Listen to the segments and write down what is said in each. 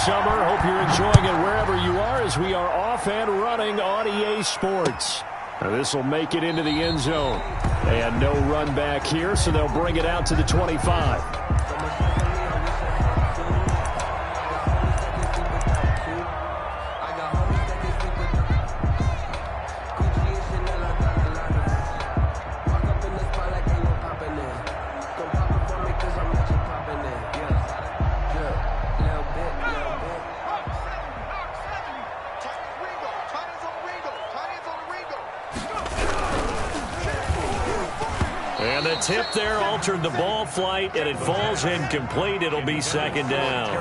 summer. Hope you're enjoying it wherever you are as we are off and running on EA Sports. Now this will make it into the end zone. And no run back here, so they'll bring it out to the 25. And the tip there altered the ball flight, and it falls incomplete. It'll be second down.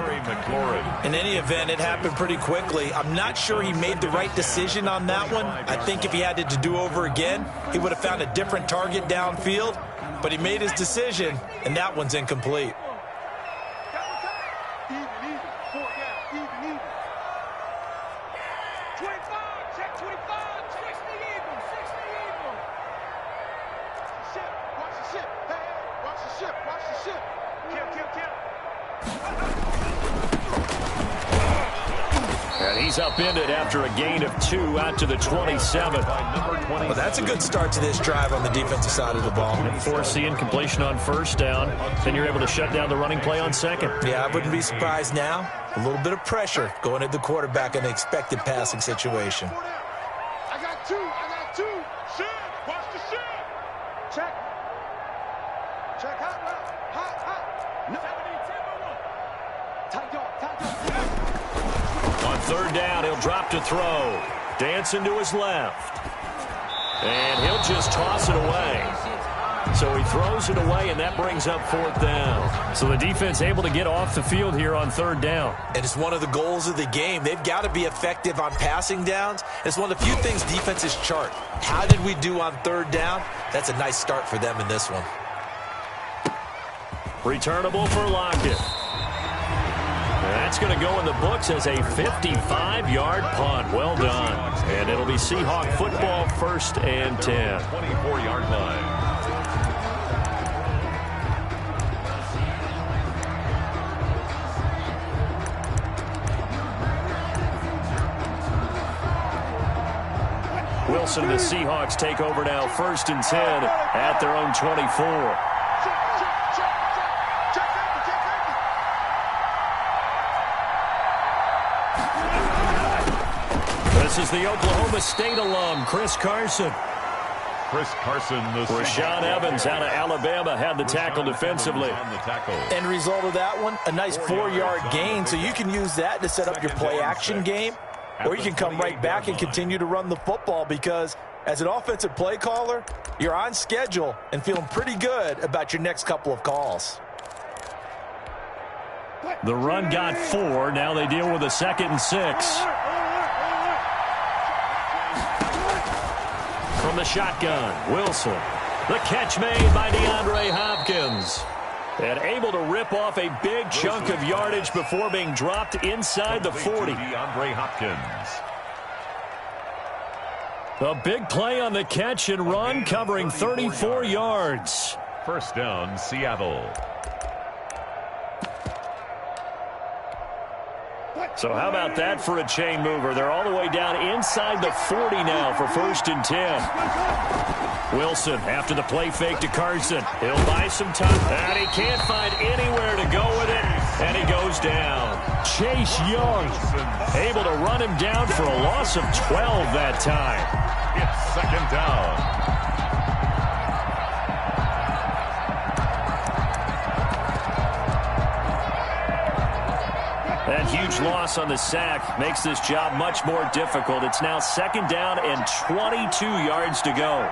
In any event, it happened pretty quickly. I'm not sure he made the right decision on that one. I think if he had it to do over again, he would have found a different target downfield. But he made his decision, and that one's incomplete. And he's upended after a gain of 2 out to the 27. Well, that's a good start to this drive on the defensive side of the ball. Force the incompletion on first down. Then you're able to shut down the running play on second. Yeah, I wouldn't be surprised now. A little bit of pressure going at the quarterback in an expected passing situation. I got two. Shit. Watch the shit. Check. Hot. No. Tight dog. On third down, he'll drop to throw. Dancing to his left. And he'll just toss it away. So he throws it away, and that brings up fourth down. So the defense able to get off the field here on third down. And it's one of the goals of the game. They've got to be effective on passing downs. It's one of the few things defenses chart. How did we do on third down? That's a nice start for them in this one. Returnable for Lockett. That's going to go in the books as a 55-yard punt. Well done. And it'll be Seahawk football, first and 10. 24-yard line. Wilson and the Seahawks take over now, first and 10 at their own 24. This is the Oklahoma State alum, Chris Carson. Rashaan Evans out of Alabama had the tackle defensively. End result of that one, a nice 4-yard gain, so you can use that to set up your play-action game, or you can come right back and continue to run the football because as an offensive play caller, you're on schedule and feeling pretty good about your next couple of calls. The run got 4. Now they deal with a 2nd and 6. From the shotgun, Wilson. The catch made by DeAndre Hopkins. And able to rip off a big chunk of yardage before being dropped inside the 40. DeAndre Hopkins. A big play on the catch and run, covering 34 yards. First down, Seattle. So how about that for a chain mover? They're all the way down inside the 40 now for first and 10. Wilson after the play fake to Carson. He'll buy some time. And he can't find anywhere to go with it. And he goes down. Chase Young able to run him down for a loss of 12 that time. It's second down. That huge loss on the sack makes this job much more difficult. It's now second down and 22 yards to go.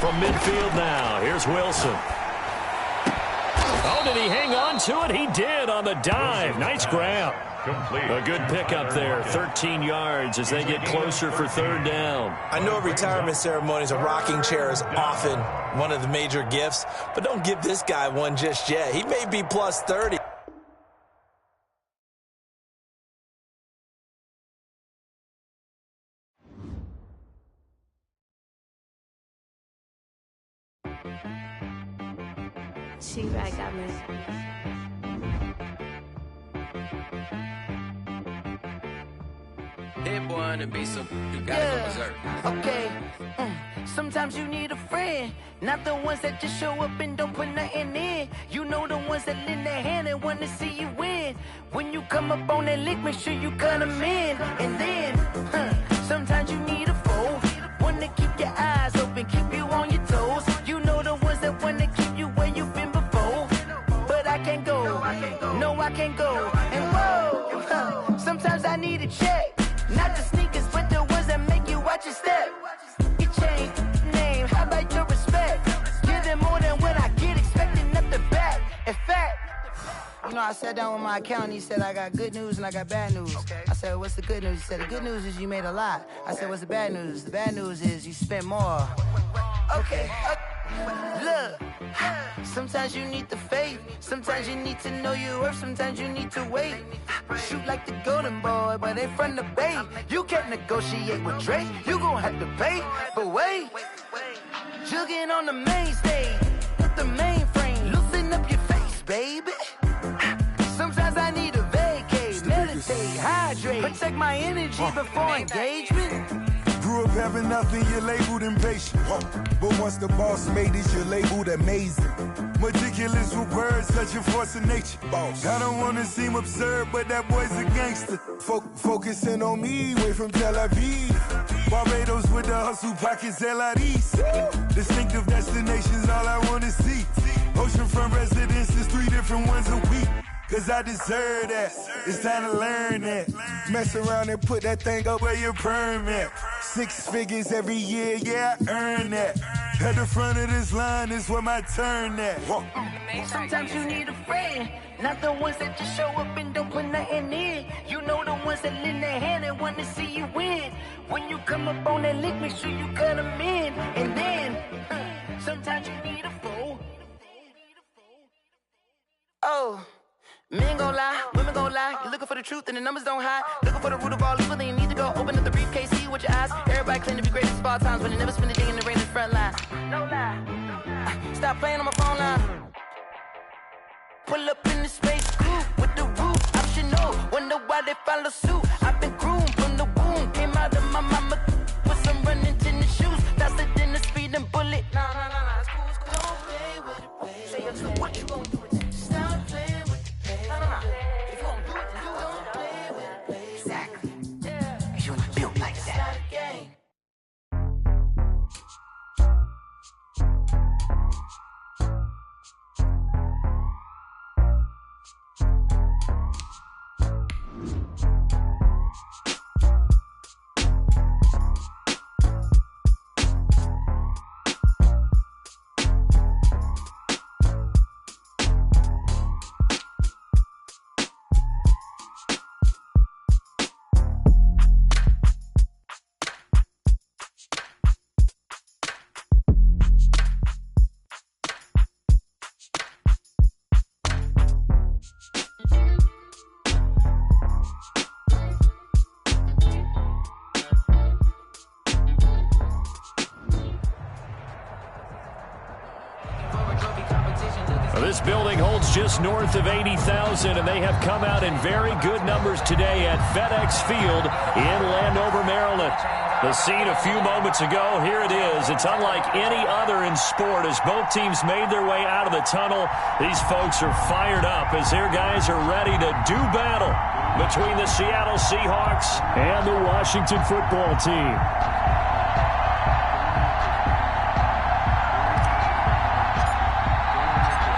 From midfield now, here's Wilson. Oh, did he hang on to it? He did on the dive. Nice grab. A good pickup there, 13 yards as they get closer for third down. I know retirement ceremonies, a rocking chair is often one of the major gifts, but don't give this guy one just yet. He may be plus 30. She right got me. hit boy on the beat, so you gotta go berserk. Okay. Sometimes you need a friend, not the ones that just show up and don't put nothing in. You know the ones that lend their hand and want to see you win. When you come up on that lick, make sure you cut them in. And then, sometimes you need a foe, one to keep your eyes open, keep you on your toes. You know the ones that want to keep you where you've been before. But I can't go, no I can't go. And whoa, sometimes I need a check, not the sneakers, but the ones that make you watch your step. Change name, how about your respect? Give them more than what I get, expecting up the back. In fact, you know, I sat down with my accountant, he said I got good news and I got bad news. Okay. I said, what's the good news? He said, the good news is you made a lot. I said, what's the bad news? The bad news is you spent more. Okay. Look, sometimes you need the faith, sometimes you need to know your worth, sometimes you need to wait. Shoot like the golden boy, but they from the bay. You can't negotiate with Drake, you gon' have to pay. But wait, jugging on the main stage, with the mainframe, loosen up your face, baby. Sometimes I need a vacate, meditate, hydrate, protect my energy before engagement. Grew up having nothing, you're labeled impatient. But once the boss made it, you're labeled amazing. Meticulous with words, such a force of nature. Boss. I don't wanna seem absurd, but that boy's a gangster. Focusing on me, way from Tel Aviv. Barbados with the hustle pockets, LIDs. Distinctive destinations, all I wanna see. Oceanfront residences, 3 different ones a week. Cause I deserve that, it's time to learn that. Mess around and put that thing up where your permit. 6 figures every year, yeah, I earn that. At the front of this line is where my turn at. Sometimes you need a friend, not the ones that just show up and don't put nothing in. You know the ones that lend their hand and want to see you win. When you come up on that lick, make sure you cut them in. And then, sometimes you need a foe. Oh. Men gon' lie, women gon' lie. You're looking for the truth and the numbers don't hide. Looking for the root of all evil, then you need to go open up the briefcase, see with your eyes. Everybody claim to be great at all times, but they never spend a day in the rain in the front line. No lie. Stop playing on my phone line. Pull up in the space coupe with the roof optional. Wonder why they follow suit. I've been groomed from the womb. Came out of my mama with some running tennis shoes. Faster than the speeding bullet. Nah, it's cool, it's cool. Don't play with it, baby. Say up, so what you gon' do? Stop playing. If you gon' do it, then you don't play with it, baby. Exactly. Yeah. Cause you ain't built like that. This building holds just north of 80,000, and they have come out in very good numbers today at FedEx Field in Landover, Maryland. The scene a few moments ago, here it is. It's unlike any other in sport as both teams made their way out of the tunnel. These folks are fired up as their guys are ready to do battle between the Seattle Seahawks and the Washington football team.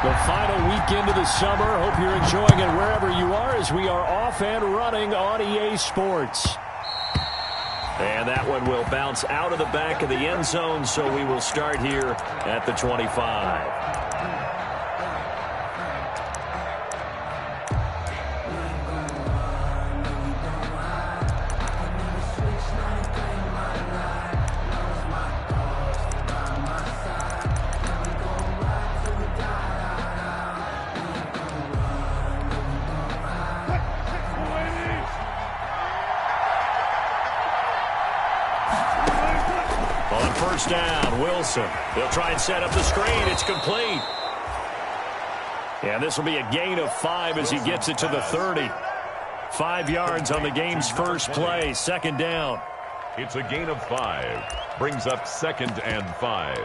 The final weekend of the summer. Hope you're enjoying it wherever you are as we are off and running on EA Sports. And that one will bounce out of the back of the end zone, so we will start here at the 25. First down, Wilson. They'll try and set up the screen. It's complete. And this will be a gain of 5 as he gets it to the 30. 5 yards on the game's first play, second down. It's a gain of 5. Brings up 2nd and 5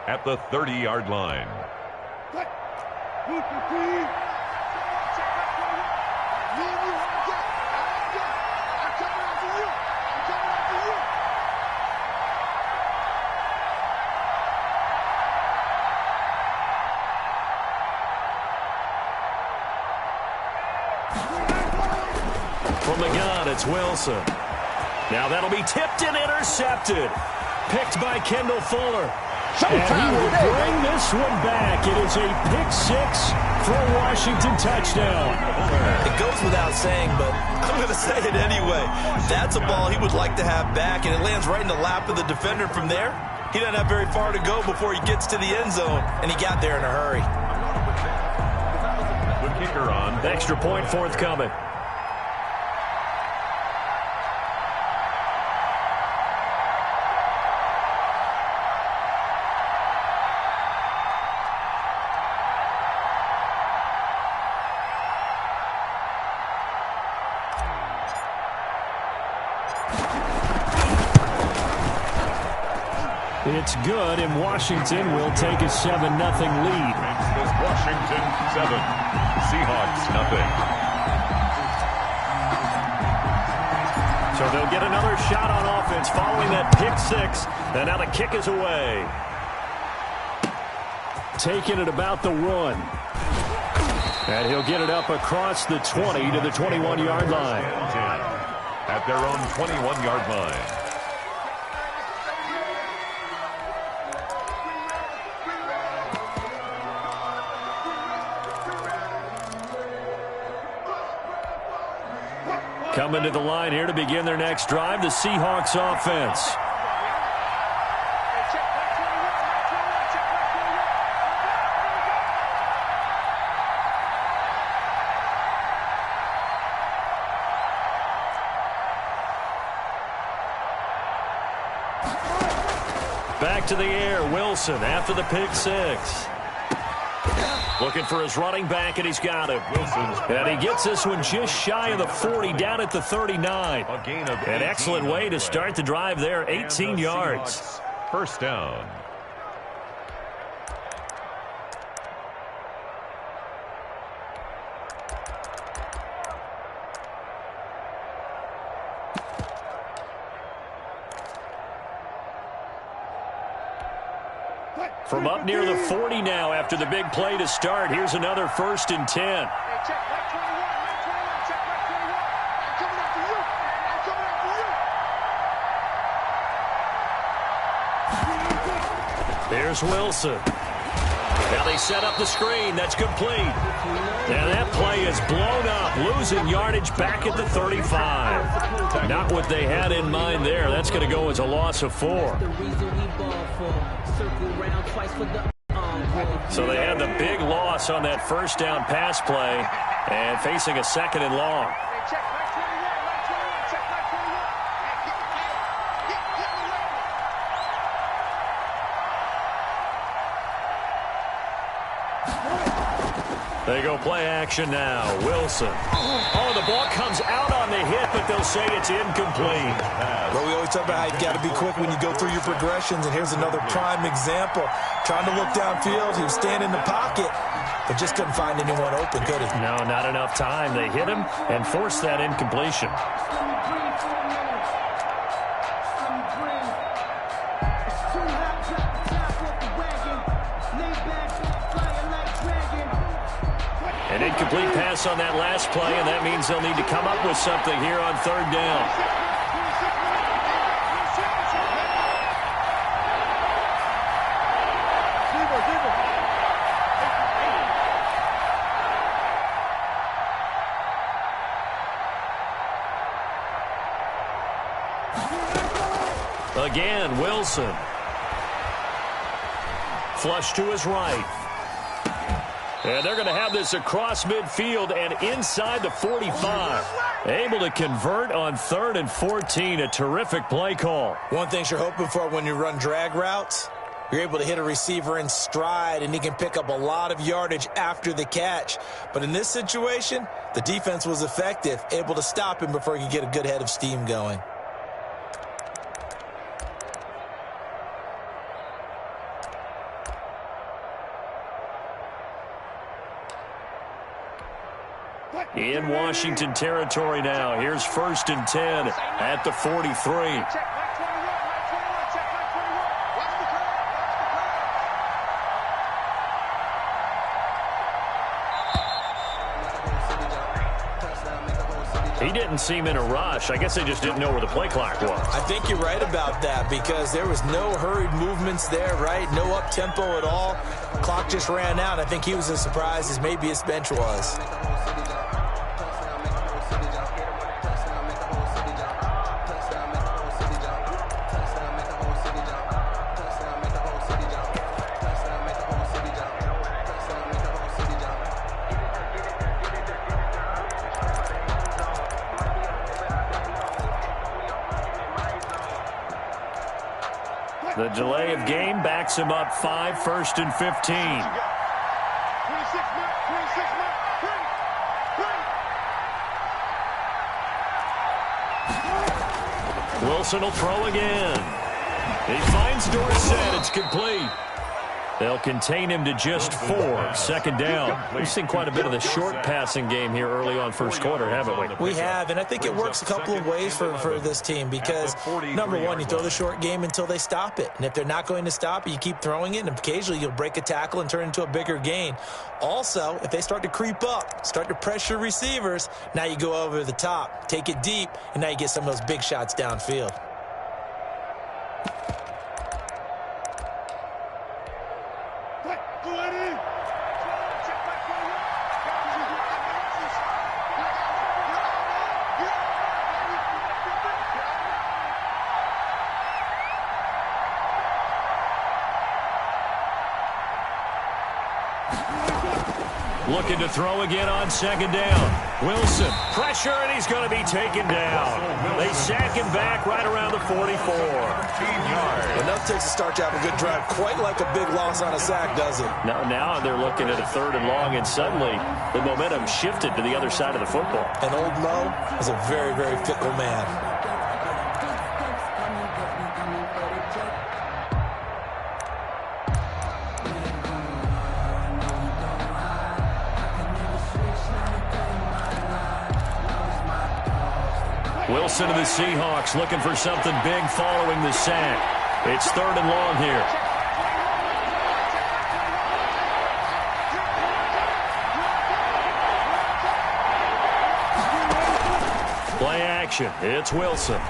at the 30-yard line. From the gun, it's Wilson. Now that'll be tipped and intercepted. Picked by Kendall Fuller. And he will bring this one back. It is a pick 6 for a Washington touchdown. It goes without saying, but I'm going to say it anyway. That's a ball he would like to have back, and it lands right in the lap of the defender from there. He doesn't have very far to go before he gets to the end zone, and he got there in a hurry. The kicker on. Extra point forthcoming. It's good, and Washington will take a 7-0 lead. Washington 7, Seahawks 0. So they'll get another shot on offense following that pick 6. And now the kick is away. Taking it about the 1. And he'll get it up across the 20 to the 21-yard line. At their own 21-yard line. Coming to the line here to begin their next drive, the Seahawks offense. Back to the air, Wilson after the pick 6. Looking for his running back, and he's got him. And he gets this one just shy of the 40, down at the 39. An excellent way to start the drive there, 18 yards. First down. From up near the 40 now after the big play to start. Here's another 1st and 10. There's Wilson. Now they set up the screen. That's complete. And that play is blown up. Losing yardage back at the 35. Not what they had in mind there. That's going to go as a loss of 4. So they had the big loss on that first down pass play and facing a 2nd and long. They go play action now. Wilson. Oh, the ball comes out on the hit, but they'll say it's incomplete. Well, we always talk about how you got to be quick when you go through your progressions, and here's another prime example. Trying to look downfield, he was standing in the pocket, but just couldn't find anyone open, could he? No, not enough time. They hit him and forced that incompletion. An incomplete pass on that last play, and that means they'll need to come up with something here on 3rd down. Again, Wilson. Flush to his right. And they're going to have this across midfield and inside the 45. Able to convert on 3rd and 14. A terrific play call. One thing you're hoping for when you run drag routes, You're able to hit a receiver in stride, and he can pick up a lot of yardage after the catch. But in this situation, the defense was effective, able to stop him before he could get a good head of steam going. In Washington territory now. Here's 1st and 10 at the 43. He didn't seem in a rush. I guess they just didn't know where the play clock was. I think you're right about that because there was no hurried movements there, right? No up-tempo at all. Clock just ran out. I think he was as surprised as maybe his bench was. The delay of game backs him up 5, 1st and 15. 26 Wilson will throw again. He finds Dorsett. It's complete. They'll contain him to just 4. 2nd down. We've seen quite a bit of the short passing game here early on first quarter, haven't we? We have, and I think it works a couple of ways for this team because, number one, you throw the short game until they stop it. And if they're not going to stop it, you keep throwing it, and occasionally you'll break a tackle and turn it into a bigger gain. Also, if they start to creep up, start to pressure receivers, now you go over the top, take it deep, and now you get some of those big shots downfield. Looking to throw again on 2nd down. Wilson, pressure, and he's going to be taken down. They sack him back right around the 44. Enough takes to start to have a good drive. Quite like a big loss on a sack, does it? Now they're looking at a 3rd and long, and suddenly the momentum shifted to the other side of the football. And old Mo is a very, very fickle man. Wilson of the Seahawks looking for something big following the sack. It's 3rd and long here. Play action. It's Wilson.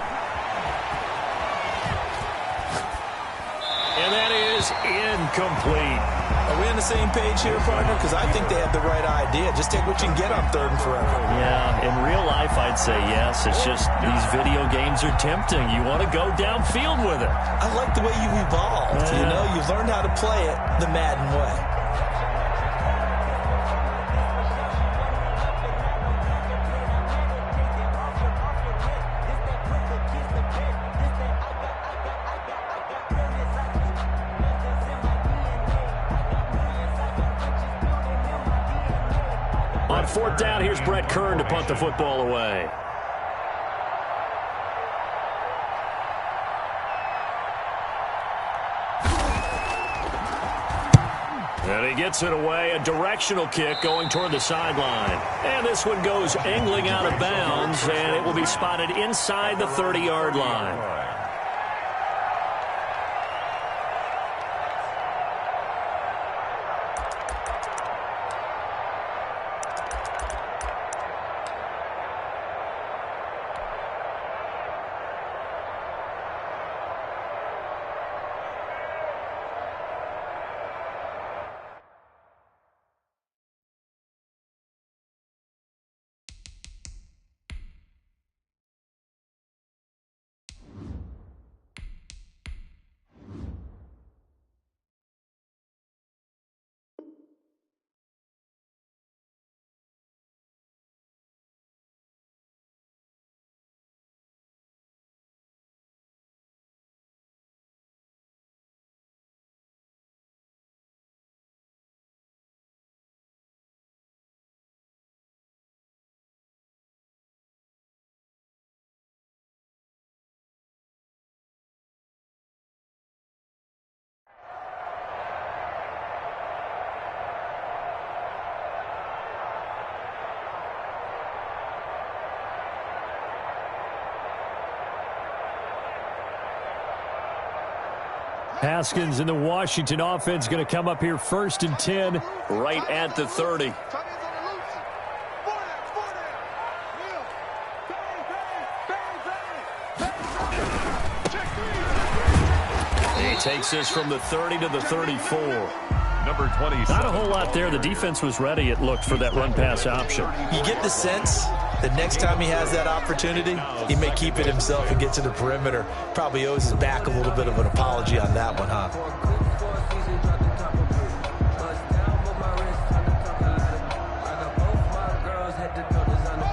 And that is incomplete. Are we on the same page here, partner? Because I think they have the right idea. Just take what you can get on 3rd and forever. Yeah, in real life, I'd say yes. It's just these video games are tempting. You want to go downfield with it. I like the way you've evolved. Yeah. You know, you've learned how to play it the Madden way. On 4th down, here's Brett Kern to punt the football away. And he gets it away, a directional kick going toward the sideline. And this one goes angling out of bounds, and it will be spotted inside the 30-yard line. Haskins and the Washington offense going to come up here 1st and 10 right at the 30. He takes this from the 30 to the 34. Number 20. Not a whole lot there. The defense was ready, it looked, for that run-pass option. You get the sense that next time he has that opportunity, he may keep it himself and get to the perimeter. Probably owes his back a little bit of an apology on that one, huh?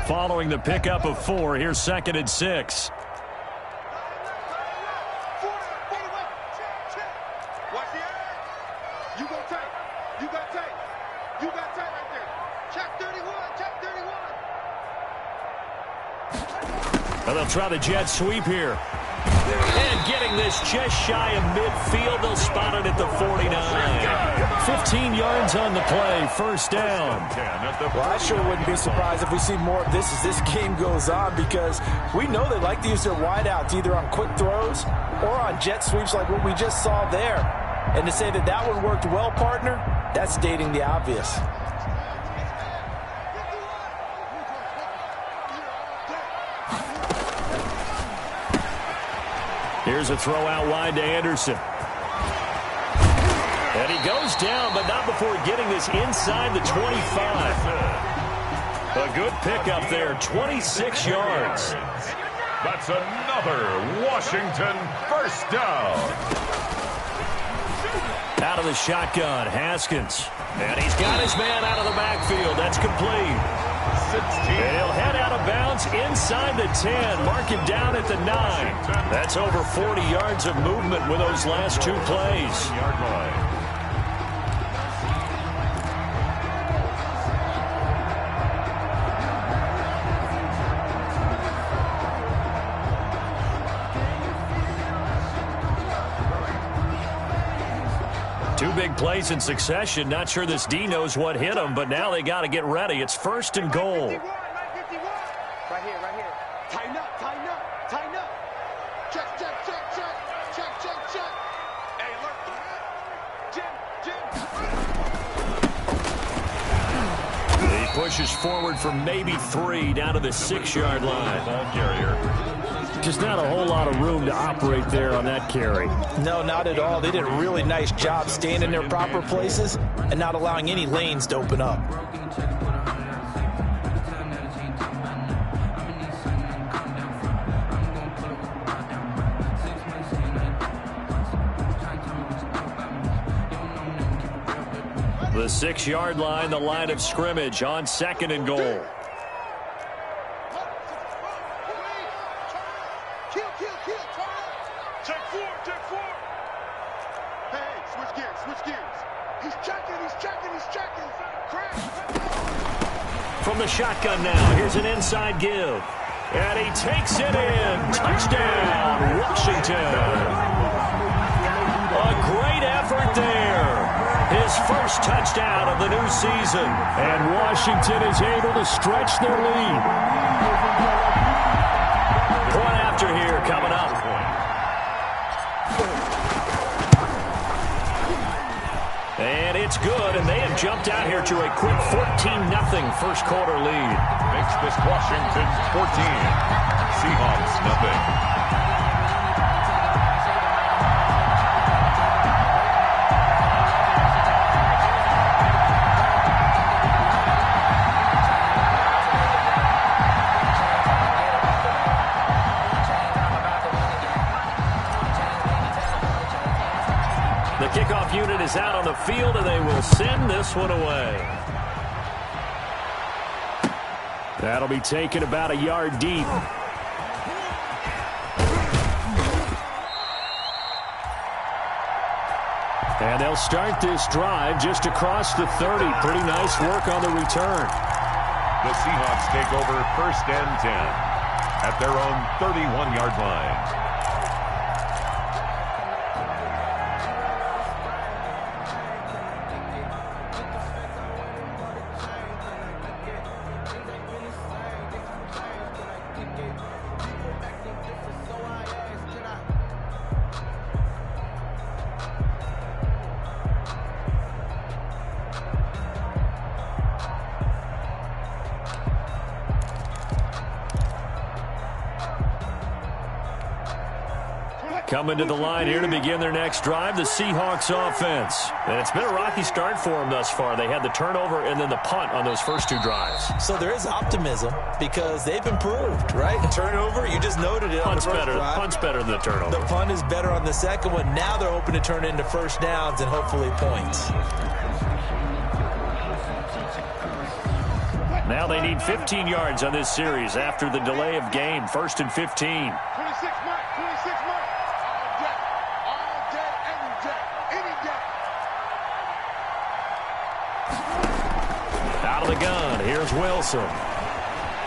Following the pickup of 4, here's 2nd and 6. Well, they'll try the jet sweep here. And getting this just shy of midfield. They'll spot it at the 49. 15 yards on the play. 1st down. Well, I sure wouldn't be surprised if we see more of this as this game goes on, because we know they like to use their wideouts either on quick throws or on jet sweeps like what we just saw there. And to say that that one worked well, partner, that's stating the obvious. Here's a throw out wide to Anderson. And he goes down, but not before getting this inside the 25. A good pickup there, 26 yards. That's another Washington 1st down. Out of the shotgun, Haskins. And he's got his man out of the backfield. That's complete. 16. And he'll head out of bounds inside the 10. Mark him down at the 9. That's over 40 yards of movement with those last 2 plays. Yard line. Two big plays in succession. Not sure this D knows what hit him, but now they got to get ready. It's 1st and goal. Right here. Tighten up. Check. Hey, look. Jim. He pushes forward for maybe 3 down to the 6-yard line. Ball carrier. Just not a whole lot of room to operate there on that carry. No, not at all. They did a really nice job staying in their proper places and not allowing any lanes to open up. The 6-yard line, the line of scrimmage on 2nd and goal. Check 4. Hey, switch gears. He's checking. Crash. From the shotgun now, here's an inside give. And he takes it in. Touchdown, Washington. A great effort there. His first touchdown of the new season. And Washington is able to stretch their lead. Point after here coming up. And it's good, and they have jumped out here to a quick 14-0 first quarter lead. Makes this Washington 14. Seahawks nothing. The kickoff unit is out on the field, and they will send this one away. That'll be taken about a yard deep. And they'll start this drive just across the 30. Pretty nice work on the return. The Seahawks take over 1st and 10 at their own 31-yard line. Coming to the line here to begin their next drive, the Seahawks offense. And it's been a rocky start for them thus far. They had the turnover and then the punt on those first two drives. So there is optimism because they've improved, right? Turnover, you just noted it on the first drive. Punt's better than the turnover. The punt is better on the second one. Now they're hoping to turn into first downs and hopefully points. Now they need 15 yards on this series after the delay of game. 1st and 15. 26 mark, 26 mark. All day, every day, any day. Out of the gun, here's Wilson.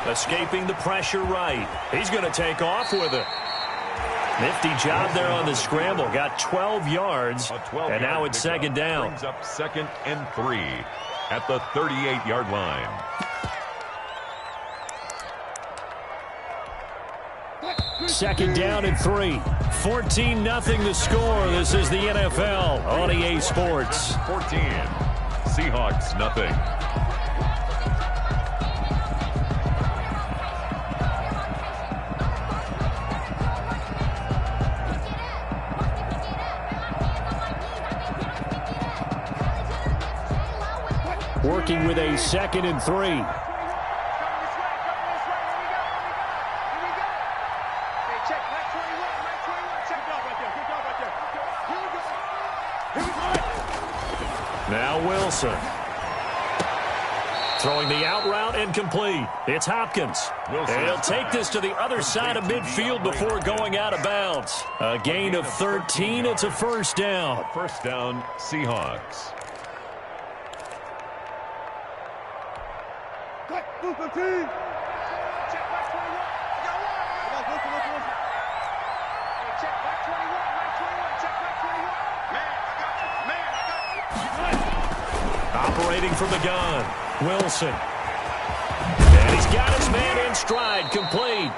Escaping the pressure right. He's going to take off with it. Nifty job there on the scramble. Got 12 yards, and now it's second down. Brings up 2nd and 3 at the 38-yard line. Second down and 3. 14-0 the score. This is the NFL on EA Sports. 14. Seahawks, nothing. Working with a 2nd and 3. Now Wilson. Throwing the out route incomplete. It's Hopkins. And he'll take this to the other side of midfield before going out of bounds. A gain of 13. It's a first down. First down, Seahawks. Operating from the gun, Wilson. And he's got his man in stride, complete.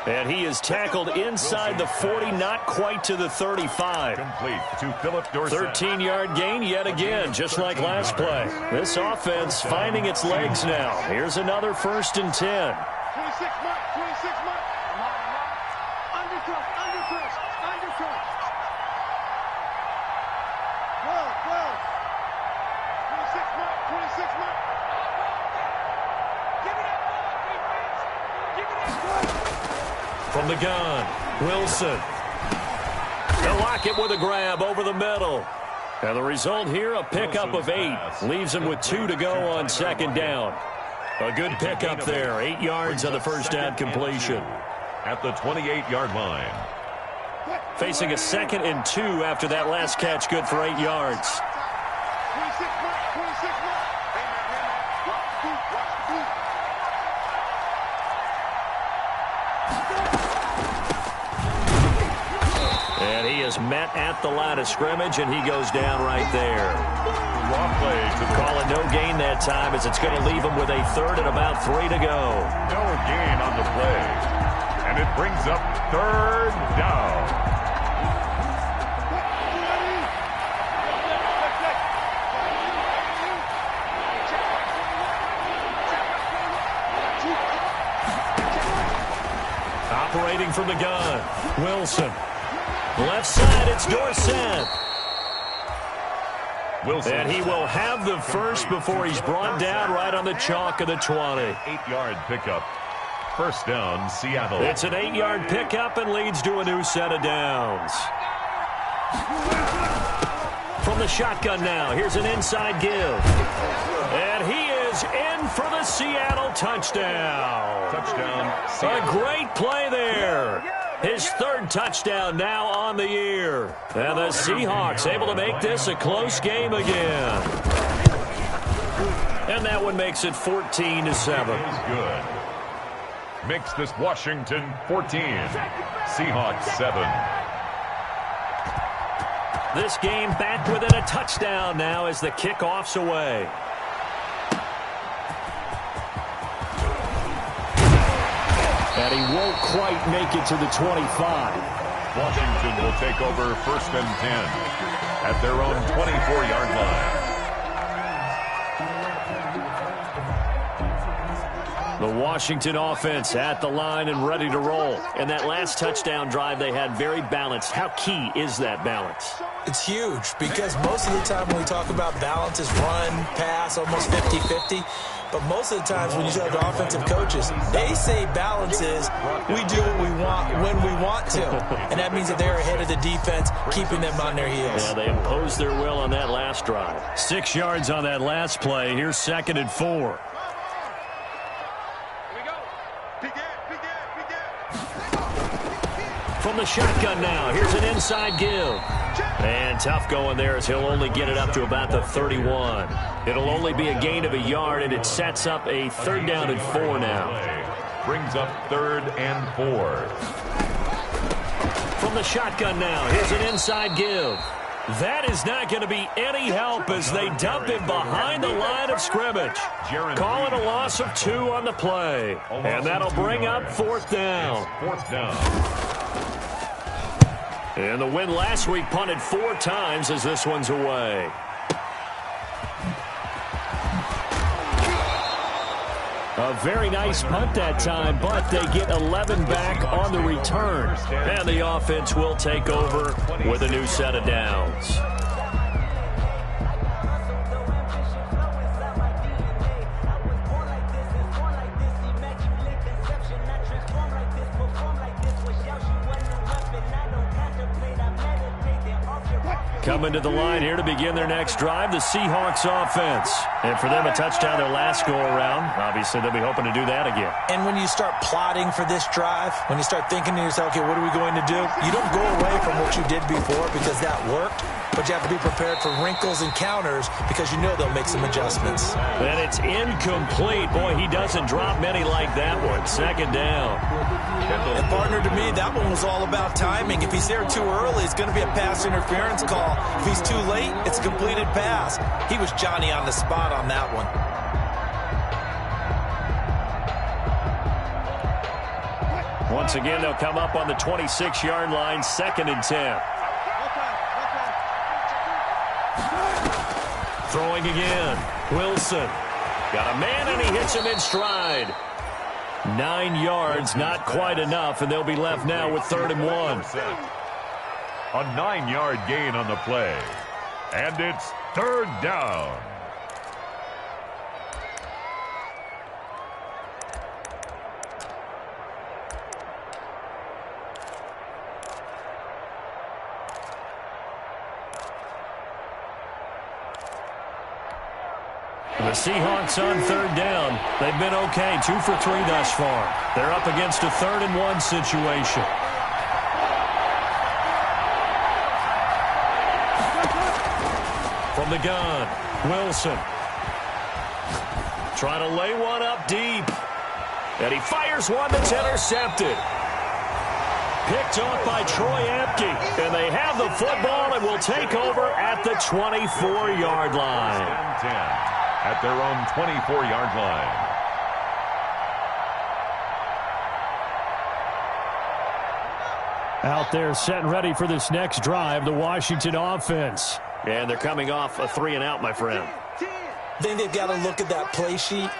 And he is tackled inside the 40, not quite to the 35. Complete to Philip Dorsett. 13-yard gain yet again, just like last play. This offense finding its legs now. Here's another 1st and 10. 26 mark, 26 mark. Undercut, undercut, undercut. 12. 26 mark, 26 mark. Give it up, defense. Give it up. From the gun, Wilson. They'll lock it with a grab over the middle. And the result here, a pickup of 8. Leaves him with 2 to go on second down. A good pickup there. 8 yards on the first down completion. At the 28-yard line. Facing a 2nd and 2 after that last catch, good for 8 yards. 26 mark, 26 mark. Hey, man. Watch the boot, watch the boot. And he is met at the line of scrimmage, and he goes down right there. Raw play to the Call it no gain that time, as it's going to leave him with a 3rd and about 3 to go. no gain on the play. And it brings up 3rd down. Operating from the gun, Wilson. Left side, it's Dorsett. Wilson. And he will have the first before he's brought down right on the chalk of the 20. 8-yard pickup. First down, Seattle. It's an 8-yard pickup and leads to a new set of downs. From the shotgun now, here's an inside give. And he is in for the Seattle touchdown. Touchdown, Seattle. A great play there. His 3rd touchdown now on the year. And the Seahawks able to make this a close game again. And that one makes it 14-7. Is good. Makes this Washington 14. Seahawks 7. This game back within a touchdown now as the kickoff's away. And he won't quite make it to the 25. Washington will take over 1st and 10 at their own 24-yard line. The Washington offense at the line and ready to roll. And that last touchdown drive they had very balanced. How key is that balance? It's huge because most of the time when we talk about balance is run, pass, almost 50-50. But most of the times when you talk to offensive coaches, they say balance is we do what we want when we want to. And that means that they're ahead of the defense, keeping them on their heels. Yeah, they imposed their will on that last drive. 6 yards on that last play. Here's 2nd and 4. From the shotgun now, here's an inside give. And tough going there as he'll only get it up to about the 31. It'll only be a gain of a yard, and it sets up a 3rd down and 4 now. Brings up 3rd and 4. From the shotgun now, here's an inside give. That is not going to be any help as they dump him behind the line of scrimmage. Call it a loss of 2 on the play. And that'll bring up 4th down. 4th down. And the win last week punted 4 times as this one's away. A very nice punt that time, but they get 11 back on the return. And the offense will take over with a new set of downs. Coming to the line here to begin their next drive, the Seahawks offense. And for them, a touchdown their last go-around. Obviously, they'll be hoping to do that again. And when you start plotting for this drive, when you start thinking to yourself, okay, what are we going to do? You don't go away from what you did before because that worked, but you have to be prepared for wrinkles and counters because you know they'll make some adjustments. And it's incomplete. Boy, he doesn't drop many like that one. 2nd down. And partner, to me, that one was all about timing. If he's there too early, it's going to be a pass interference call. If he's too late, it's a completed pass. He was Johnny on the spot on that one. Once again, they'll come up on the 26-yard line, 2nd and 10. Throwing again. Wilson. Got a man, and he hits him in stride. 9 yards, not quite enough, and they'll be left now with 3rd and 1. A 9-yard gain on the play. And it's 3rd down. The Seahawks on 3rd down. They've been okay, 2 for 3 thus far. They're up against a 3rd and 1 situation. From the gun, Wilson. Trying to lay one up deep. And he fires one that's intercepted. Picked off by Troy Apke. And they have the football and will take over at the 24-yard line. 10 at their own 24-yard line. Out there set and ready for this next drive, the Washington offense. And they're coming off a 3-and-out, my friend. I think they've got to look at that play sheet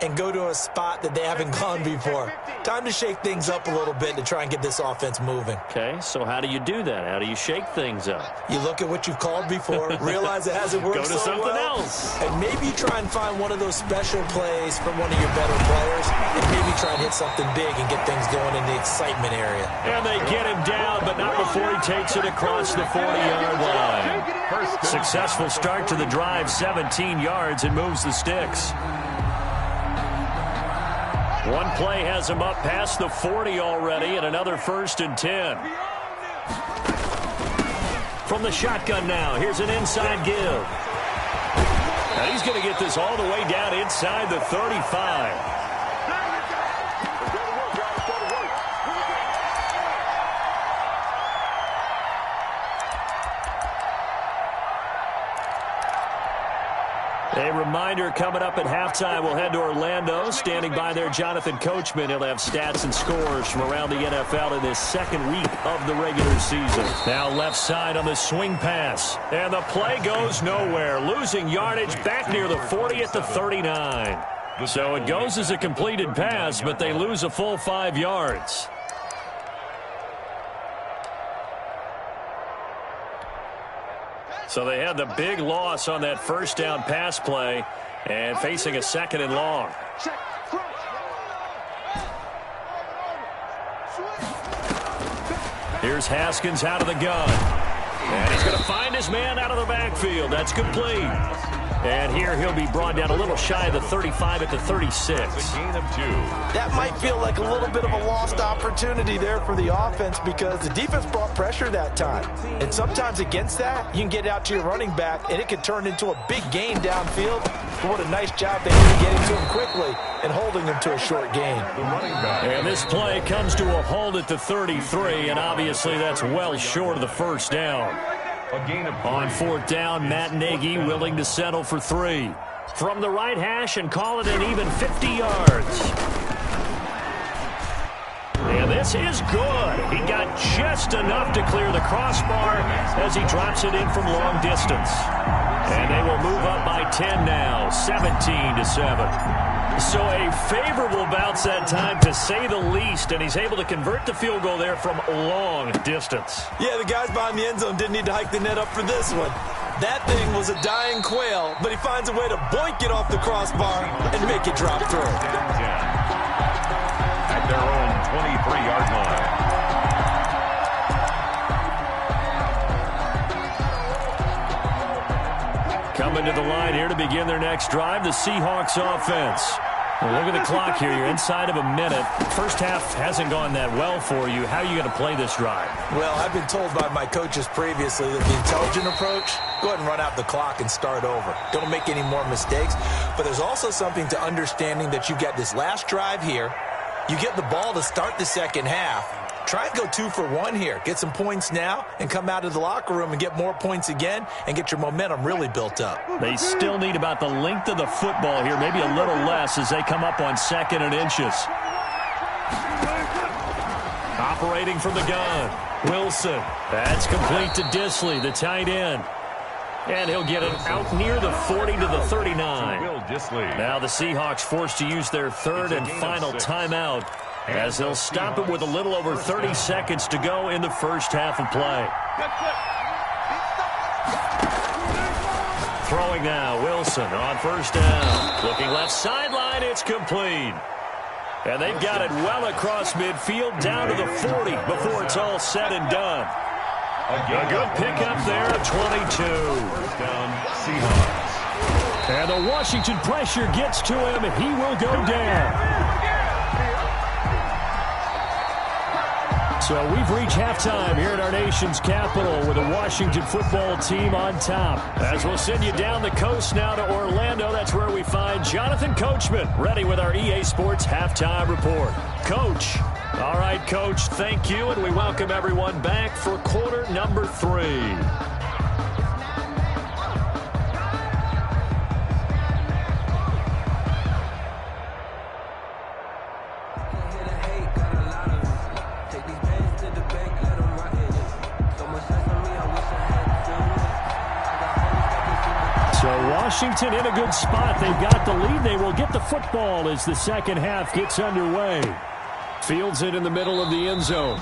and go to a spot that they haven't gone before. Time to shake things up a little bit to try and get this offense moving. Okay, so how do you do that? How do you shake things up? You look at what you've called before, realize it hasn't worked Go to so something well, else. and maybe you try and find one of those special plays from one of your better players, and maybe try and hit something big and get things going in the excitement area. And they get him down, but not before he takes it across the 40-yard line. Successful start to the drive, 17 yards, and moves the sticks. One play has him up past the 40 already, and another 1st and 10. From the shotgun now, here's an inside give. And he's going to get this all the way down inside the 35. A reminder coming up at halftime, we'll head to Orlando. Standing by there, Jonathan Coachman. He'll have stats and scores from around the NFL in this 2nd week of the regular season. Now left side on the swing pass. And the play goes nowhere. Losing yardage back near the 40 at the 39. So it goes as a completed pass, but they lose a full 5 yards. So they had the big loss on that first down pass play and facing a 2nd and long. Here's Haskins out of the gun. And he's going to find his man out of the backfield. That's complete. And here he'll be brought down a little shy of the 35 at the 36. A gain of 2. That might feel like a little bit of a lost opportunity there for the offense because the defense brought pressure that time. And sometimes against that, you can get out to your running back, and it can turn into a big gain downfield. But what a nice job they did getting to him quickly and holding him to a short gain. And this play comes to a halt at the 33, and obviously that's well short of the first down. A gain of 3. On 4th down, Matt Nagy willing to settle for 3. From the right hash and call it an even 50 yards. And this is good. He got just enough to clear the crossbar as he drops it in from long distance. And they will move up by 10 now, 17-7. So a favorable bounce that time, to say the least, and he's able to convert the field goal there from long distance. Yeah, the guys behind the end zone didn't need to hike the net up for this one. That thing was a dying quail, but he finds a way to boink it off the crossbar and make it drop through. At their own 23-yard line. Coming to the line here to begin their next drive, the Seahawks offense. Well, look at the clock here. You're inside of a minute. First half hasn't gone that well for you. How are you going to play this drive? Well, I've been told by my coaches previously that the intelligent approach, go ahead and run out the clock and start over. Don't make any more mistakes. But there's also something to understanding that you got this last drive here. You get the ball to start the second half. Try and go 2 for 1 here. Get some points now and come out of the locker room and get more points again and get your momentum really built up. They still need about the length of the football here, maybe a little less as they come up on 2nd and inches. Operating from the gun, Wilson. That's complete to Disley, the tight end. And he'll get it out near the 40 to the 39. Now the Seahawks forced to use their 3rd and final timeout, as they'll stop it with a little over 30 seconds to go in the first half of play. Throwing now, Wilson on 1st down. Looking left sideline, it's complete. And they've got it well across midfield down to the 40 before it's all said and done. A good pickup there of 22. First down, Seahawks. And the Washington pressure gets to him, and he will go down. So we've reached halftime here at our nation's capital with the Washington football team on top. As we'll send you down the coast now to Orlando, that's where we find Jonathan Coachman ready with our EA Sports halftime report. Coach. All right, Coach, thank you, and we welcome everyone back for quarter number 3. Washington in a good spot. They've got the lead. They will get the football as the second half gets underway. Fields it in the middle of the end zone.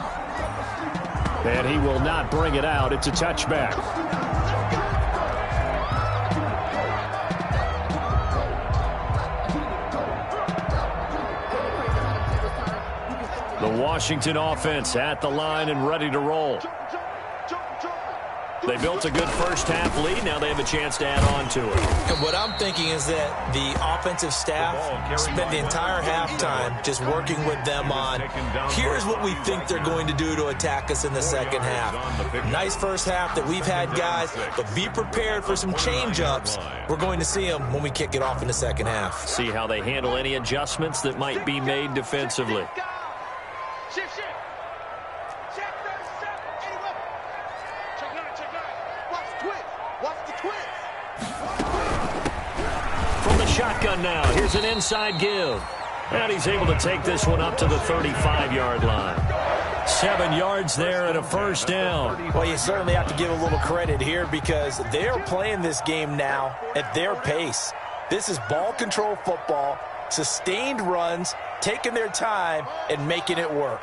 And he will not bring it out. It's a touchback. The Washington offense at the line and ready to roll. They built a good first half lead. Now they have a chance to add on to it. And what I'm thinking is that the offensive staff spent the entire halftime just working with them on, here's what we think they're going to do to attack us in the second half. Nice first half that we've had, guys, but be prepared for some change-ups. We're going to see them when we kick it off in the second half. See how they handle any adjustments that might be made defensively. Shift. Check that step. Anyway. Check 9. Watch the twist. From the shotgun now, here's an inside give. And he's able to take this one up to the 35-yard line. 7 yards there and a first down. Well, you certainly have to give a little credit here because they're playing this game now at their pace. This is ball control football. sustained runs, taking their time, and making it work.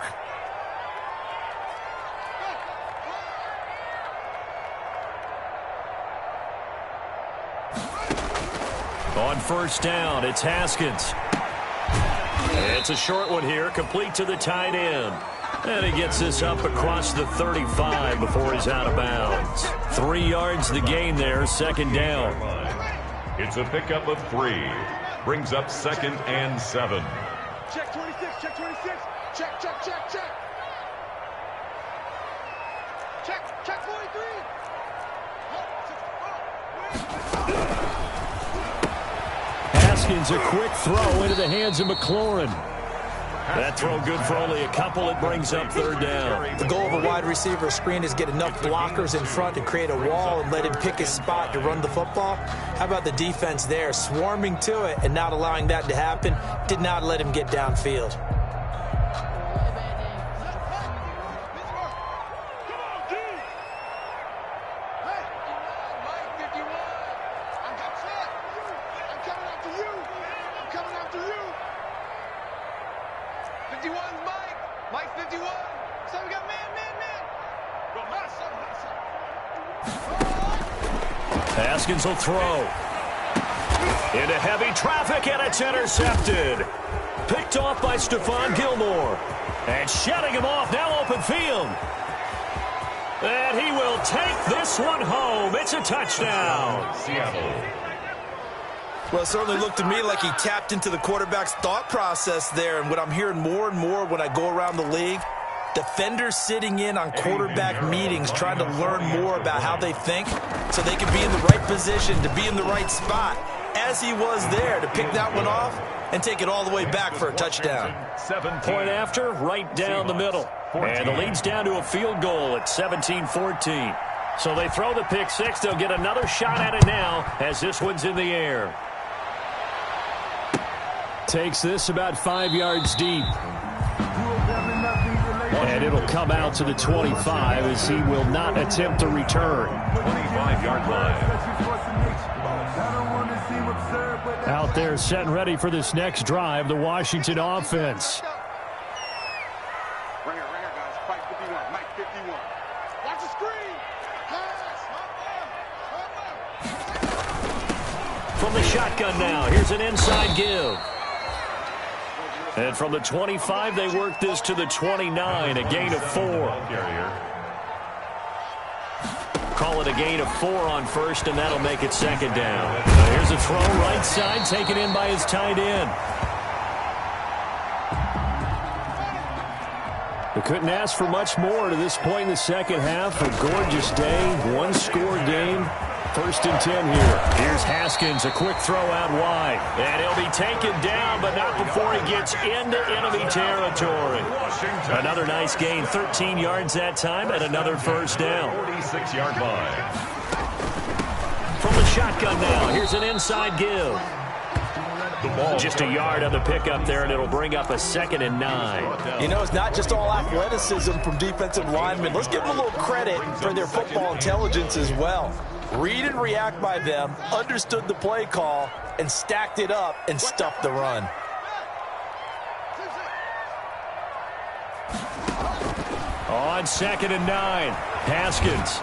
On first down, it's Haskins. It's a short one here, complete to the tight end. And he gets this up across the 35 before he's out of bounds. 3 yards the gain there, second down. It's a pickup of 3. Brings up 2nd and 7. Check 26, check 26. Check, check, check, check. Check 43. Haskins, a quick throw into the hands of McLaurin. That throw good for only a couple. It brings up third down. The goal of a wide receiver screen is get enough blockers in front to create a wall and let him pick his spot to run the football. How about the defense there, swarming to it and not allowing that to happen? Did not let him get downfield. Haskins will throw. Into heavy traffic, and it's intercepted. Picked off by Stephon Gilmore. And shutting him off, now open field. And he will take this one home. It's a touchdown. Seattle. Well, it certainly looked to me like he tapped into the quarterback's thought process there. And what I'm hearing more and more when I go around the league, defenders sitting in on quarterback meetings trying to learn more about how they think so they can be in the right position to be in the right spot, as he was there to pick that one off and take it all the way back for a touchdown. Point after, right down the middle. And the lead's down to a field goal at 17-14. So they throw the pick six. They'll get another shot at it now as this one's in the air. Takes this about 5 yards deep. And it'll come out to the 25 as he will not attempt to return. 25-yard line. Out there set and ready for this next drive, the Washington offense. Right here, guys. Mike 51, Mike 51. Watch the screen. Pass. From the shotgun now, here's an inside give. And from the 25, they work this to the 29, a gain of 4. Call it a gain of 4 on first, and that'll make it second down. Here's a throw right side, taken in by his tight end. They couldn't ask for much more to this point in the second half. A gorgeous day, one-score game. 1st and 10 here. Here's Haskins, a quick throw out wide. And he'll be taken down, but not before he gets into enemy territory. Another nice gain, 13 yards that time, and another first down. 46-yard line. From the shotgun now, here's an inside give. Just a yard on the pickup there, and it'll bring up a 2nd and 9. You know, it's not just all athleticism from defensive linemen. Let's give them a little credit for their football intelligence as well. Read and react by them, understood the play call, and stacked it up and stuffed the run. On 2nd and 9, Haskins.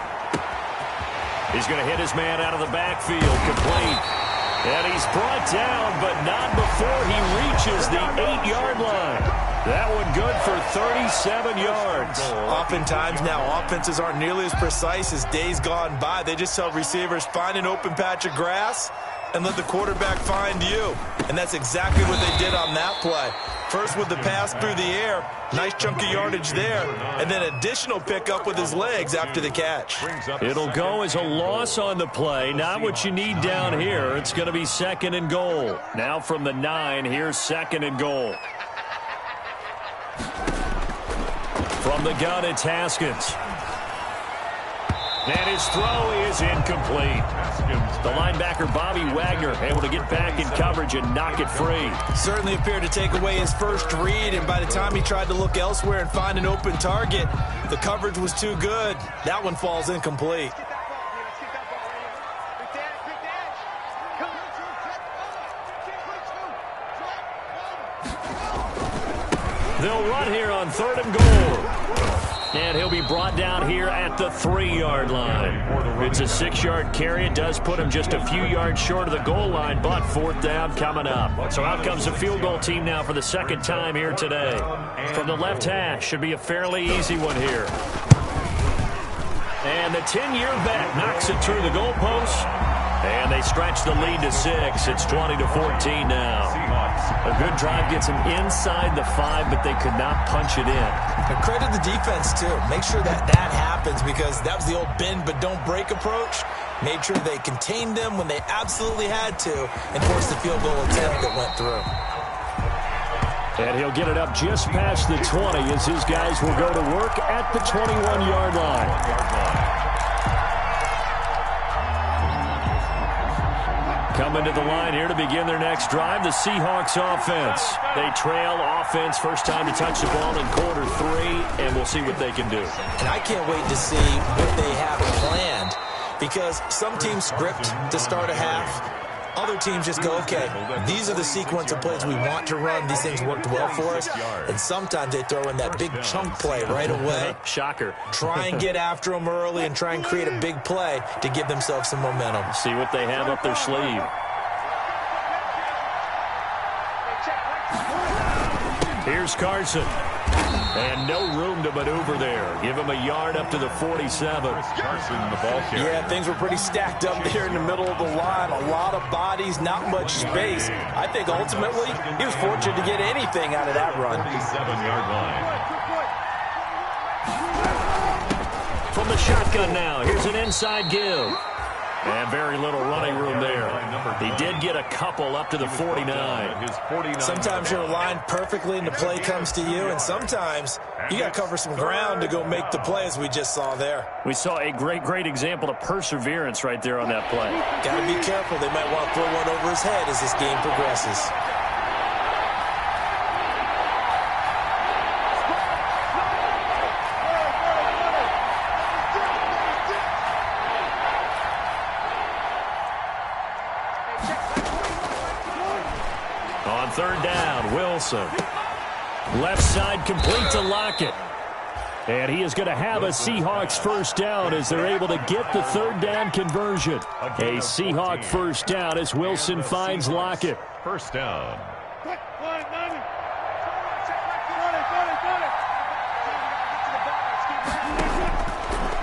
He's going to hit his man out of the backfield, complete. And he's brought down, but not before he reaches the 8-yard line. That one good for 37 yards. Oftentimes now, offenses aren't nearly as precise as days gone by. They just tell receivers, find an open patch of grass and let the quarterback find you. And that's exactly what they did on that play. First with the pass through the air, nice chunk of yardage there, and then additional pickup with his legs after the catch. It'll go as a loss on the play, not what you need down here. It's going to be 2nd and goal. Now from the 9, here's 2nd and goal. From the gun, it's Haskins. And his throw is incomplete. The linebacker, Bobby Wagner, able to get back in coverage and knock it free. Certainly appeared to take away his first read, and by the time he tried to look elsewhere and find an open target, the coverage was too good. That one falls incomplete. They'll run here on 3rd and goal. And he'll be brought down here at the 3-yard line. It's a 6-yard carry. It does put him just a few yards short of the goal line, but 4th down coming up. So out comes the field goal team now for the 2nd time here today. From the left hash, should be a fairly easy one here. And the 10-year vet knocks it through the goalpost. And they stretch the lead to 6. It's 20-14 now. A good drive gets them inside the 5, but they could not punch it in. And credit the defense, too. Make sure that happens, because that was the old bend but don't break approach. Made sure they contained them when they absolutely had to and forced the field goal attempt that went through. And he'll get it up just past the 20 as his guys will go to work at the 21-yard line. Coming to the line here to begin their next drive, the Seahawks offense. They trail offense, first time to touch the ball in quarter 3, and we'll see what they can do. And I can't wait to see what they have planned, because some teams script to start a half. Other teams just go, okay, these are the sequence of plays we want to run. These things worked well for us. And sometimes they throw in that big chunk play right away. Shocker. Try and get after them early and try and create a big play to give themselves some momentum. See what they have up their sleeve. Here's Carson. And no room to maneuver there. Give him a yard up to the 47. Carson, the ball carrier. Yeah, things were pretty stacked up there in the middle of the line. A lot of bodies, not much space. I think ultimately he was fortunate to get anything out of that run. 7-yard line. From the shotgun now, here's an inside give. And very little running room there. He did get a couple up to the 49. Sometimes you're aligned perfectly and the play comes to you, and sometimes you got to cover some ground to go make the play, as we just saw there. We saw a great example of perseverance right there on that play. Got to be careful. They might want to throw one over his head as this game progresses. On 3rd down, Wilson. Left side complete to Lockett. And he is going to have a Seahawks first down as they're able to get the 3rd down conversion. A Seahawk first down as Wilson finds Lockett. First down.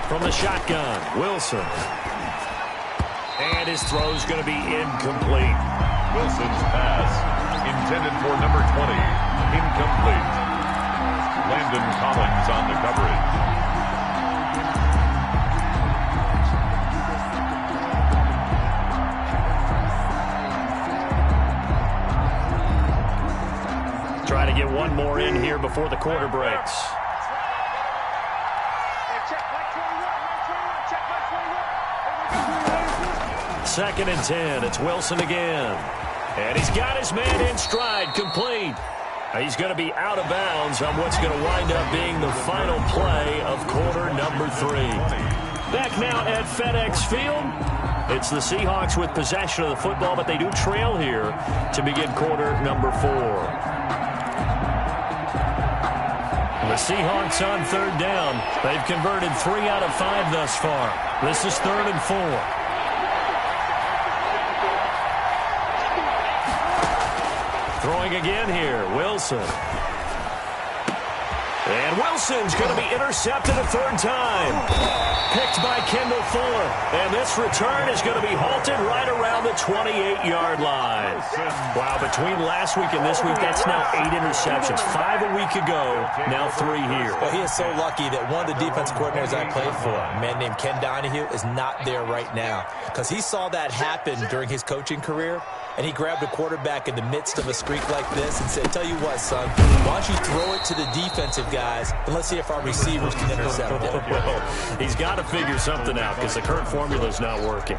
From the shotgun, Wilson. And his throw is going to be incomplete. Wilson's pass intended for number 20. Incomplete. Landon Collins on the coverage. Try to get one more in here before the quarter breaks. Second and 10. It's Wilson again. And he's got his man in stride, complete. He's going to be out of bounds on what's going to wind up being the final play of quarter number 3. Back now at FedEx Field. It's the Seahawks with possession of the football, but they do trail here to begin quarter number 4. The Seahawks on 3rd down. They've converted 3 out of 5 thus far. This is 3rd and 4. Throwing again here, Wilson. And Wilson's going to be intercepted a 3rd time. Picked by Kendall Fuller. And this return is going to be halted right around the 28-yard line. Wow, between last week and this week, that's now 8 interceptions. 5 a week ago, now 3 here. Well, he is so lucky that one of the defense coordinators I played for, a man named Ken Donahue, is not there right now. Because he saw that happen during his coaching career, and he grabbed a quarterback in the midst of a streak like this and said, tell you what, son, why don't you throw it to the defensive guys, and let's see if our receivers can intercept it. Well, he's got to figure something out because the current formula is not working.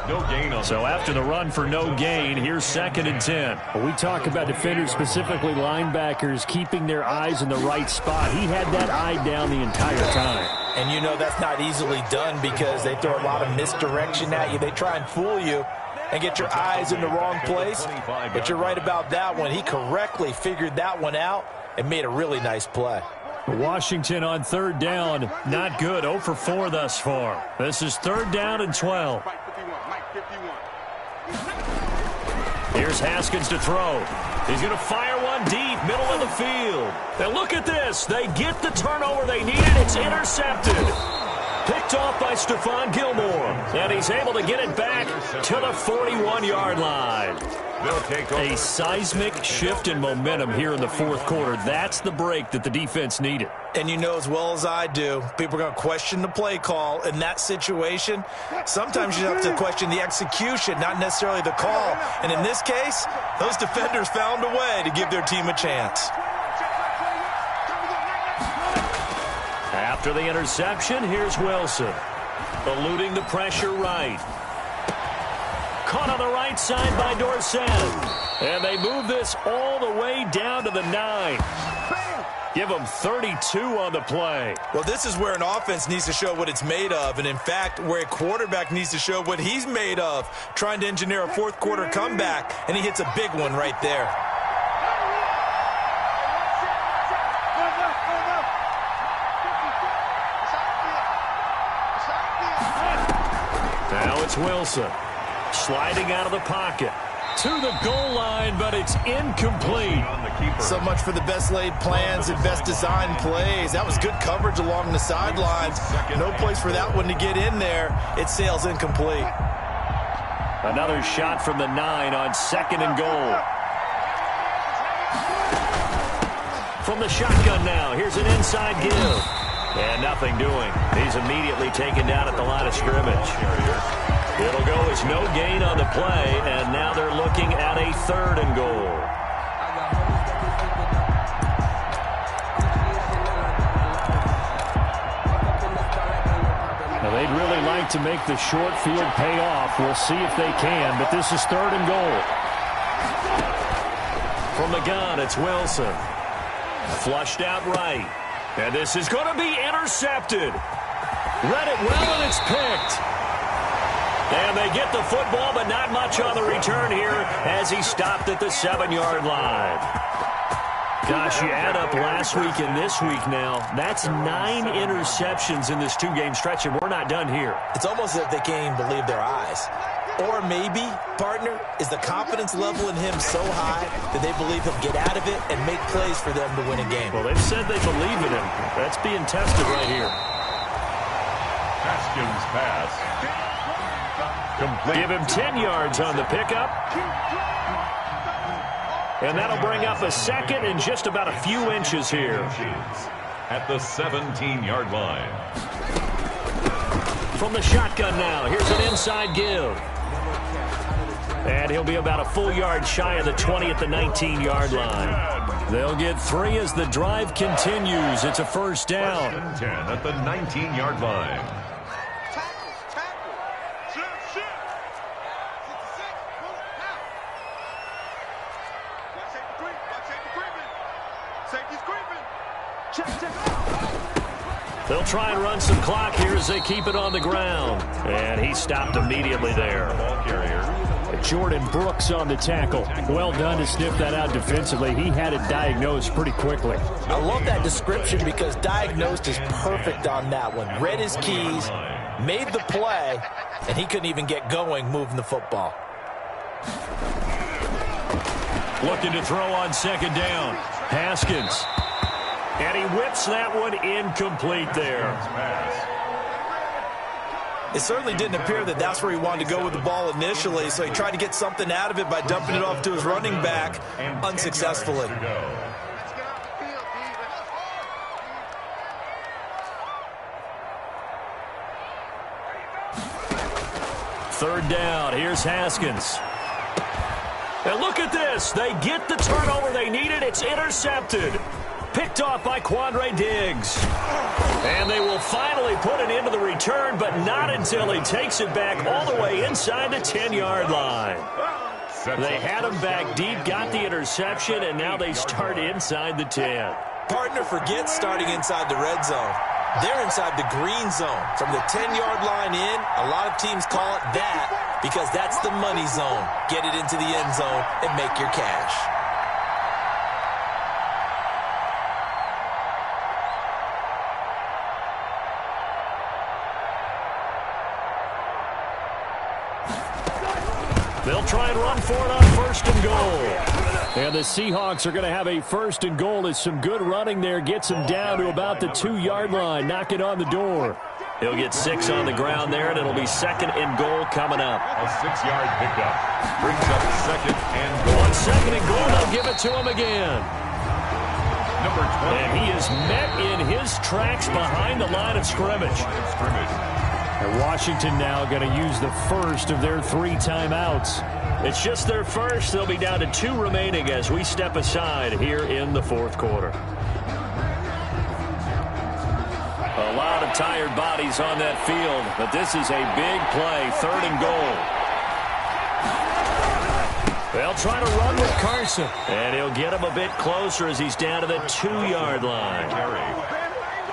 No gain on so after the run for no gain, here's 2nd and 10. When we talk about defenders, specifically linebackers, keeping their eyes in the right spot. He had that eye down the entire time. And you know that's not easily done because they throw a lot of misdirection at you. They try and fool you and get your eyes in the wrong place. But you're right about that one. He correctly figured that one out and made a really nice play. Washington on third down. Not good. 0 for 4 thus far. This is third down and 12. Here's Haskins to throw. He's going to fire one deep, middle of the field. And look at this. They get the turnover they needed. It's intercepted. Picked off by Stephon Gilmore. And he's able to get it back to the 41-yard line. A seismic shift in momentum here in the fourth quarter. That's the break that the defense needed. And you know as well as I do, people are going to question the play call in that situation. Sometimes you have to question the execution, not necessarily the call. And in this case, those defenders found a way to give their team a chance. After the interception, here's Wilson. Eluding the pressure right. Caught on the right side by Dorsett. And they move this all the way down to the 9. Give them 32 on the play. Well, this is where an offense needs to show what it's made of. And, in fact, where a quarterback needs to show what he's made of, trying to engineer a fourth-quarter comeback, and he hits a big one right there. Now it's Wilson. Sliding out of the pocket. To the goal line, but it's incomplete. So much for the best laid plans and best designed plays. That was good coverage along the sidelines. No place for that one to get in there. It sails incomplete. Another shot from the 9 on 2nd and goal. From the shotgun now, here's an inside give. And nothing doing. He's immediately taken down at the line of scrimmage. It'll go as no gain on the play, and now they're looking at a 3rd and goal. Now they'd really like to make the short field pay off. We'll see if they can, but this is 3rd and goal. From the gun, it's Wilson. Flushed out right. And this is going to be intercepted. Read it well, and it's picked. And they get the football, but not much on the return here as he stopped at the 7-yard line. Gosh, you add up last week and this week now, that's 9 interceptions in this 2-game stretch, and we're not done here. It's almost as if they can't even believe their eyes. Or maybe, partner, is the confidence level in him so high that they believe he'll get out of it and make plays for them to win a game. Well, they've said they believe in him. That's being tested right here. Haskins pass. Complete. Give him 10 yards on the pickup. And that'll bring up a 2nd and just about a few inches here. At the 17-yard line. From the shotgun now, here's an inside give. And he'll be about a full yard shy of the 20 at the 19-yard line. They'll get 3 as the drive continues. It's a 1st down. 10 at the 19-yard line. They'll try and run some clock here as they keep it on the ground. And he stopped immediately there. Ball carrier. Jordan Brooks on the tackle. Well done to sniff that out defensively. He had it diagnosed pretty quickly. I love that description because diagnosed is perfect on that one. Read his keys, made the play, and he couldn't even get going moving the football. Looking to throw on 2nd down. Haskins. And he whips that one incomplete there. It certainly didn't appear that that's where he wanted to go with the ball initially, so he tried to get something out of it by dumping it off to his running back unsuccessfully. 3rd down. Here's Haskins. And look at this. They get the turnover they needed. It's intercepted. Picked off by Quandre Diggs. And they will finally put it into the return, but not until he takes it back all the way inside the 10-yard line. They had him back deep, got the interception, and now they start inside the 10. Partner, forget starting inside the red zone. They're inside the green zone. From the 10-yard line in, a lot of teams call it that because that's the money zone. Get it into the end zone and make your cash. They'll try and run for it on first and goal. And the Seahawks are going to have a first and goal as some good running there gets him down to about the 2-yard line, knocking on the door. He'll get 6 on the ground there, and it'll be second and goal coming up. A 6-yard pickup brings up second and goal. On second and goal, they'll give it to him again. Number 20. And he is met in his tracks behind the line of scrimmage. And Washington now going to use the first of their 3 timeouts. It's just their first. They'll be down to 2 remaining as we step aside here in the fourth quarter. A lot of tired bodies on that field, but this is a big play, third and goal. They'll try to run with Carson, and he'll get him a bit closer as he's down to the 2-yard line.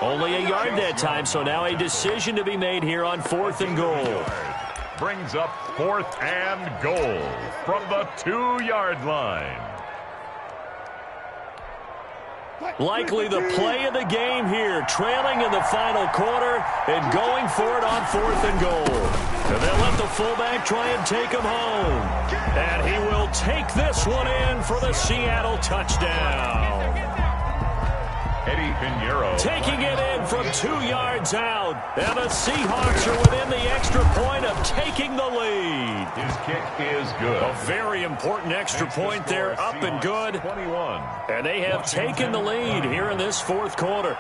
Only a yard that time, so now a decision to be made here on fourth and goal. Brings up fourth and goal from the 2-yard line. Likely the play of the game here, trailing in the final quarter and going for it on fourth and goal. And they'll let the fullback try and take him home. And he will take this one in for the Seattle touchdown. Eddie Pinheiro taking it in from 2 yards out. And the Seahawks are within the extra point of taking the lead. His kick is good. A very important extra point there, up and good. 21. And they have taken the lead here in this fourth quarter.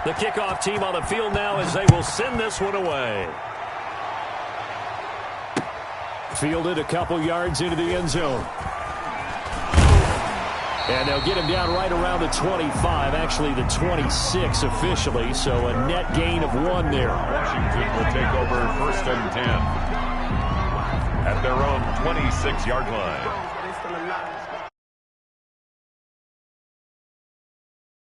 The kickoff team on the field now as they will send this one away. Fielded a couple yards into the end zone. And they'll get him down right around the 25, actually the 26 officially, so a net gain of 1 there. Washington will take over first and 10 at their own 26-yard line.